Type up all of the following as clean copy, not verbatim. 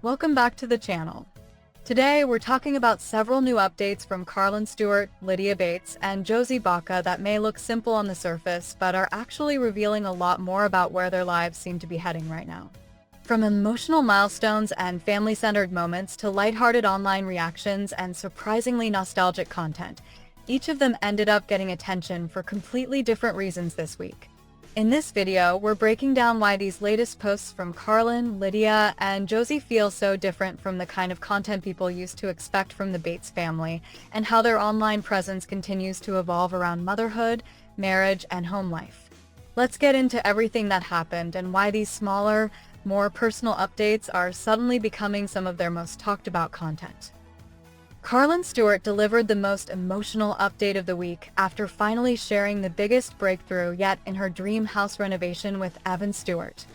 Welcome back to the channel. Today, we're talking about several new updates from Carlin Stewart, Lydia Bates, and Josie Balka that may look simple on the surface, but are actually revealing a lot more about where their lives seem to be heading right now. From emotional milestones and family-centered moments to lighthearted online reactions and surprisingly nostalgic content, each of them ended up getting attention for completely different reasons this week. In this video, we're breaking down why these latest posts from Carlin, Lydia, and Josie feel so different from the kind of content people used to expect from the Bates family, and how their online presence continues to evolve around motherhood, marriage, and home life. Let's get into everything that happened and why these smaller, more personal updates are suddenly becoming some of their most talked about content. Carlin Stewart delivered the most emotional update of the week after finally sharing the biggest breakthrough yet in her dream house renovation with Evan Stewart.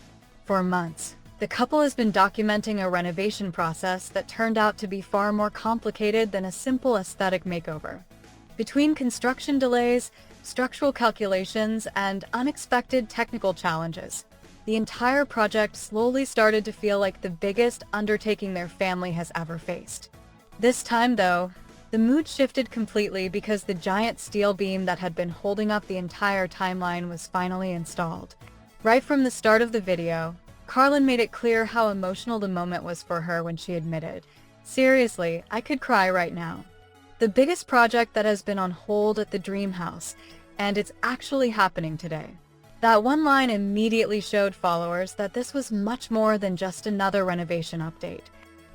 For months, the couple has been documenting a renovation process that turned out to be far more complicated than a simple aesthetic makeover. Between construction delays, structural calculations, and unexpected technical challenges, the entire project slowly started to feel like the biggest undertaking their family has ever faced. This time, though, the mood shifted completely because the giant steel beam that had been holding up the entire timeline was finally installed. Right from the start of the video, Carlin made it clear how emotional the moment was for her when she admitted, "Seriously, I could cry right now. The biggest project that has been on hold at the dream house, and it's actually happening today." That one line immediately showed followers that this was much more than just another renovation update.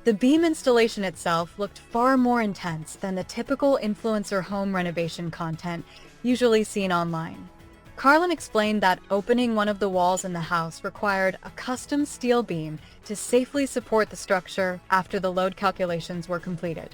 The beam installation itself looked far more intense than the typical influencer home renovation content usually seen online. Carlin explained that opening one of the walls in the house required a custom steel beam to safely support the structure after the load calculations were completed.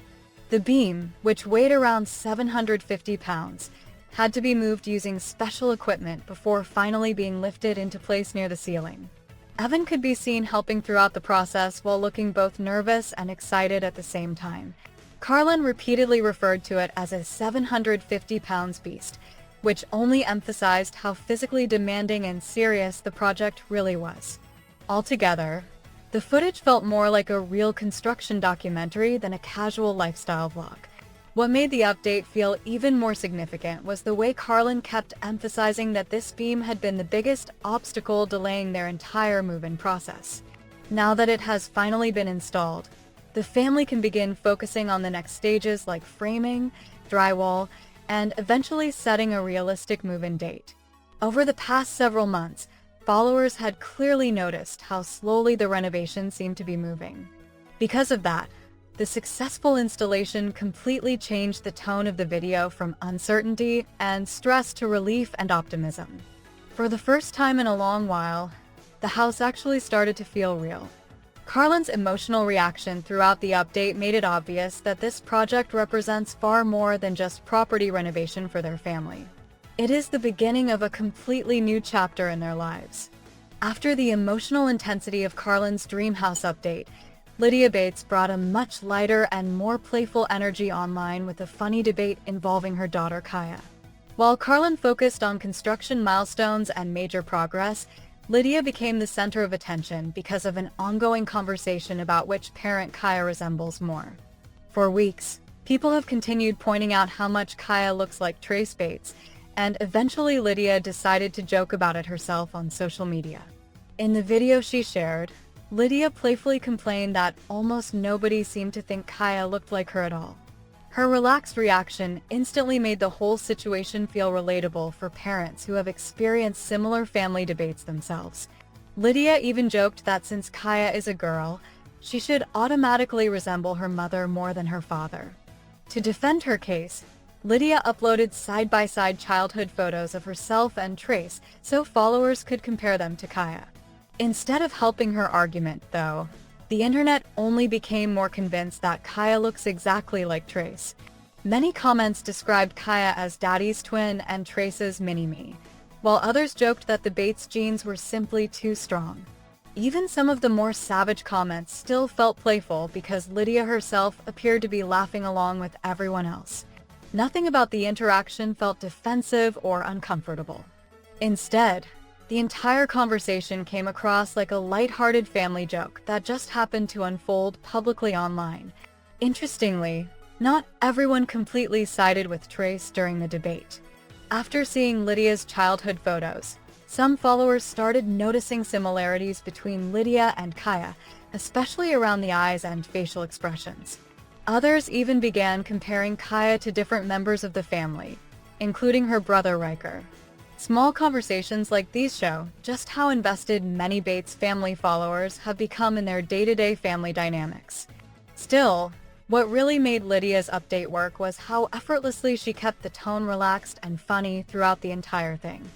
The beam, which weighed around 750 pounds, had to be moved using special equipment before finally being lifted into place near the ceiling. Evan could be seen helping throughout the process while looking both nervous and excited at the same time. Carlin repeatedly referred to it as a 750 pounds beast, which only emphasized how physically demanding and serious the project really was. Altogether, the footage felt more like a real construction documentary than a casual lifestyle vlog. What made the update feel even more significant was the way Carlin kept emphasizing that this beam had been the biggest obstacle delaying their entire move-in process. Now that it has finally been installed, the family can begin focusing on the next stages like framing, drywall, and eventually setting a realistic move-in date. Over the past several months, followers had clearly noticed how slowly the renovation seemed to be moving. Because of that, the successful installation completely changed the tone of the video from uncertainty and stress to relief and optimism. For the first time in a long while, the house actually started to feel real. Carlin's emotional reaction throughout the update made it obvious that this project represents far more than just property renovation for their family. It is the beginning of a completely new chapter in their lives. After the emotional intensity of Carlin's dream house update, Lydia Bates brought a much lighter and more playful energy online with a funny debate involving her daughter Kaia. While Carlin focused on construction milestones and major progress, Lydia became the center of attention because of an ongoing conversation about which parent Kaia resembles more. For weeks, people have continued pointing out how much Kaia looks like Trace Bates, and eventually Lydia decided to joke about it herself on social media. In the video she shared, Lydia playfully complained that almost nobody seemed to think Kaia looked like her at all. Her relaxed reaction instantly made the whole situation feel relatable for parents who have experienced similar family debates themselves. Lydia even joked that since Kaia is a girl, she should automatically resemble her mother more than her father. To defend her case, Lydia uploaded side-by-side childhood photos of herself and Trace so followers could compare them to Kaia. Instead of helping her argument, though, the internet only became more convinced that Kaia looks exactly like Trace. Many comments described Kaia as Daddy's twin and Trace's mini-me, while others joked that the Bates genes were simply too strong. Even some of the more savage comments still felt playful because Lydia herself appeared to be laughing along with everyone else. Nothing about the interaction felt defensive or uncomfortable. Instead, The entire conversation came across like a lighthearted family joke that just happened to unfold publicly online. Interestingly, not everyone completely sided with Trace during the debate. After seeing Lydia's childhood photos, some followers started noticing similarities between Lydia and Kaia, especially around the eyes and facial expressions. Others even began comparing Kaia to different members of the family, including her brother Riker. Small conversations like these show just how invested many Bates family followers have become in their day-to-day family dynamics. Still, what really made Lydia's update work was how effortlessly she kept the tone relaxed and funny throughout the entire thing.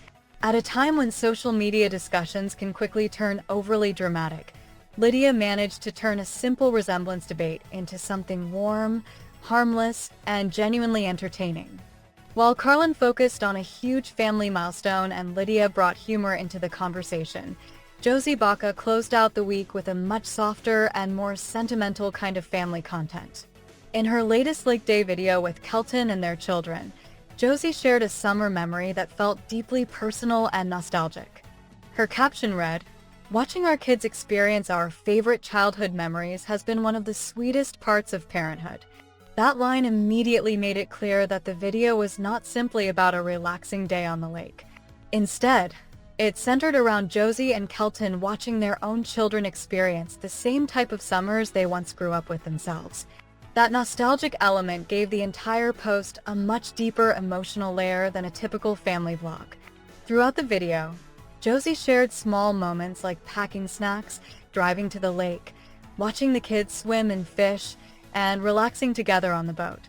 At a time when social media discussions can quickly turn overly dramatic, Lydia managed to turn a simple resemblance debate into something warm, harmless, and genuinely entertaining. While Carlin focused on a huge family milestone and Lydia brought humor into the conversation, Josie Balka closed out the week with a much softer and more sentimental kind of family content. In her latest Lake Day video with Kelton and their children, Josie shared a summer memory that felt deeply personal and nostalgic. Her caption read, "Watching our kids experience our favorite childhood memories has been one of the sweetest parts of parenthood." That line immediately made it clear that the video was not simply about a relaxing day on the lake. Instead, it centered around Josie and Kelton watching their own children experience the same type of summers they once grew up with themselves. That nostalgic element gave the entire post a much deeper emotional layer than a typical family vlog. Throughout the video, Josie shared small moments like packing snacks, driving to the lake, watching the kids swim and fish, and relaxing together on the boat.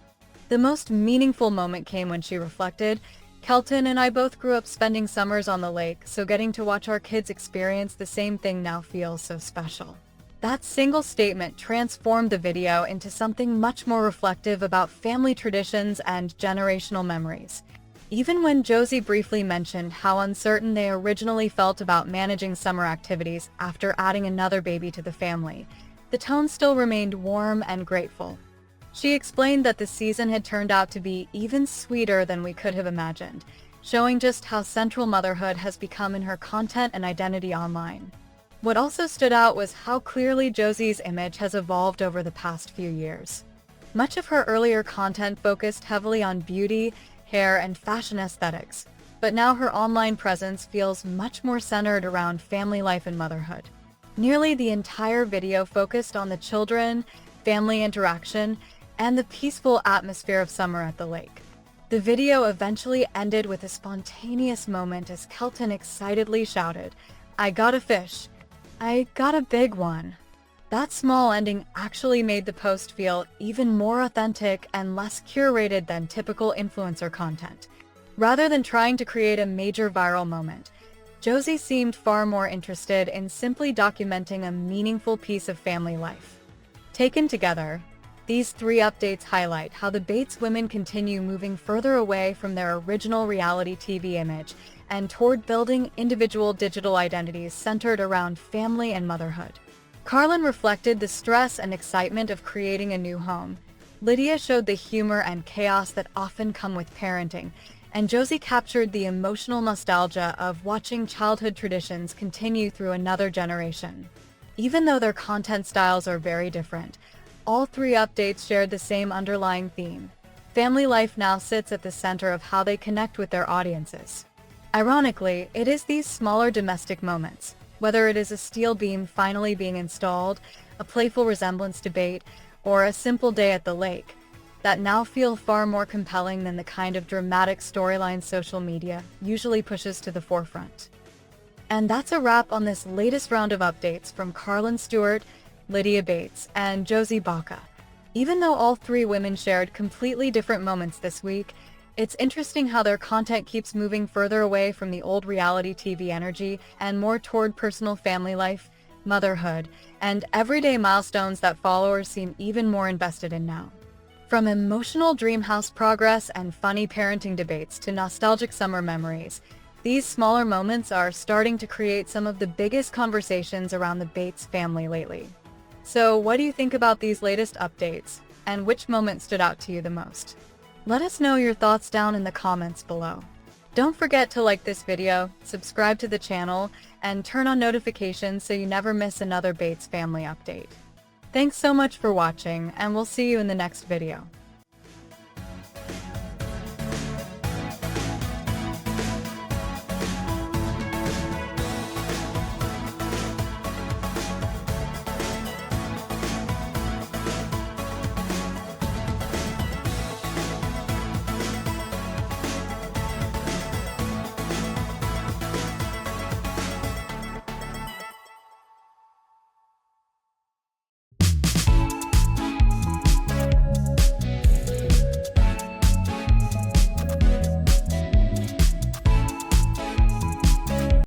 The most meaningful moment came when she reflected, "Kelton and I both grew up spending summers on the lake, so getting to watch our kids experience the same thing now feels so special." That single statement transformed the video into something much more reflective about family traditions and generational memories. Even when Josie briefly mentioned how uncertain they originally felt about managing summer activities after adding another baby to the family, the tone still remained warm and grateful. She explained that the season had turned out to be even sweeter than we could have imagined, showing just how central motherhood has become in her content and identity online. What also stood out was how clearly Josie's image has evolved over the past few years. Much of her earlier content focused heavily on beauty, hair, and fashion aesthetics, but now her online presence feels much more centered around family life and motherhood. Nearly the entire video focused on the children, family interaction, and the peaceful atmosphere of summer at the lake. The video eventually ended with a spontaneous moment as Kelton excitedly shouted, "I got a fish. I got a big one." That small ending actually made the post feel even more authentic and less curated than typical influencer content. Rather than trying to create a major viral moment, Josie seemed far more interested in simply documenting a meaningful piece of family life. Taken together, these three updates highlight how the Bates women continue moving further away from their original reality TV image and toward building individual digital identities centered around family and motherhood. Carlin reflected the stress and excitement of creating a new home. Lydia showed the humor and chaos that often come with parenting, and Josie captured the emotional nostalgia of watching childhood traditions continue through another generation. Even though their content styles are very different, all three updates shared the same underlying theme. Family life now sits at the center of how they connect with their audiences. Ironically, it is these smaller domestic moments, whether it is a steel beam finally being installed, a playful resemblance debate, or a simple day at the lake, that now feel far more compelling than the kind of dramatic storyline social media usually pushes to the forefront. And that's a wrap on this latest round of updates from Carlin Stewart, Lydia Bates, and Josie Balka. Even though all three women shared completely different moments this week, it's interesting how their content keeps moving further away from the old reality TV energy and more toward personal family life, motherhood, and everyday milestones that followers seem even more invested in now. From emotional dream house progress and funny parenting debates to nostalgic summer memories, these smaller moments are starting to create some of the biggest conversations around the Bates family lately. So what do you think about these latest updates, and which moment stood out to you the most? Let us know your thoughts down in the comments below. Don't forget to like this video, subscribe to the channel, and turn on notifications so you never miss another Bates family update. Thanks so much for watching, and we'll see you in the next video.